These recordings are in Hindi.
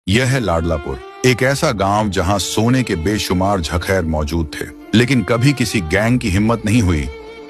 यह है लाडलापुर, एक ऐसा गांव जहां सोने के बेशुमार झखैर मौजूद थे, लेकिन कभी किसी गैंग की हिम्मत नहीं हुई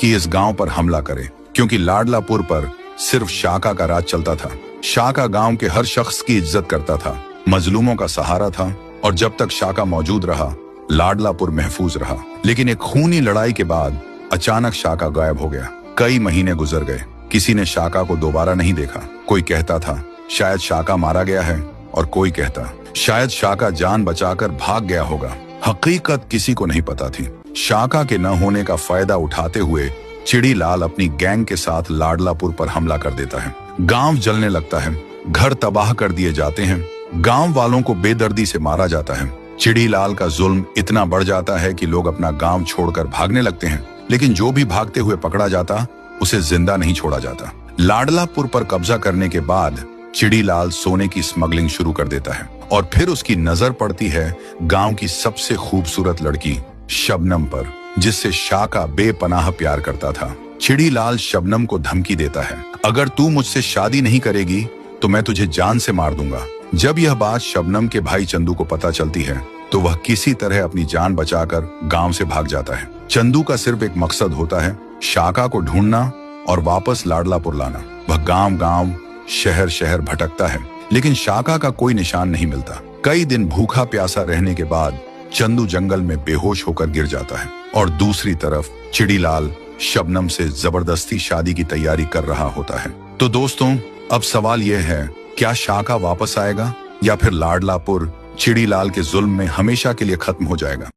कि इस गांव पर हमला करे, क्योंकि लाडलापुर पर सिर्फ शाका का राज चलता था। शाका गांव के हर शख्स की इज्जत करता था, मजलूमों का सहारा था, और जब तक शाका मौजूद रहा लाडलापुर महफूज रहा। लेकिन एक खूनी लड़ाई के बाद अचानक शाका गायब हो गया। कई महीने गुजर गए, किसी ने शाका को दोबारा नहीं देखा। कोई कहता था शायद शाका मारा गया है, और कोई कहता शायद शाका जान बचाकर भाग गया होगा। हकीकत किसी को नहीं पता थी। शाका के न होने का फायदा उठाते हुए चिड़ीलाल अपनी गैंग के साथ लाडलापुर पर हमला कर देता है। गांव जलने लगता है, घर तबाह कर दिए जाते हैं, गांव वालों को बेदर्दी से मारा जाता है। चिड़ीलाल का जुल्म इतना बढ़ जाता है कि लोग अपना गांव छोड़कर भागने लगते हैं, लेकिन जो भी भागते हुए पकड़ा जाता उसे जिंदा नहीं छोड़ा जाता। लाडलापुर पर कब्जा करने के बाद चिड़ीलाल सोने की स्मगलिंग शुरू कर देता है, और फिर उसकी नजर पड़ती है गांव की सबसे खूबसूरत लड़की शबनम पर, जिससे शाका बेपनाह प्यार करता था। चिड़ीलाल शबनम को धमकी देता है, अगर तू मुझसे शादी नहीं करेगी तो मैं तुझे जान से मार दूंगा। जब यह बात शबनम के भाई चंदू को पता चलती है तो वह किसी तरह अपनी जान बचाकर गांव से भाग जाता है। चंदू का सिर्फ एक मकसद होता है, शाका को ढूंढना और वापस लाडलापुर लाना। वह गांव गांव शहर शहर भटकता है, लेकिन शाका का कोई निशान नहीं मिलता। कई दिन भूखा प्यासा रहने के बाद चंदू जंगल में बेहोश होकर गिर जाता है, और दूसरी तरफ चिड़ीलाल शबनम से जबरदस्ती शादी की तैयारी कर रहा होता है। तो दोस्तों, अब सवाल यह है, क्या शाका वापस आएगा या फिर लाडलापुर चिड़ीलाल के जुल्म में हमेशा के लिए खत्म हो जाएगा?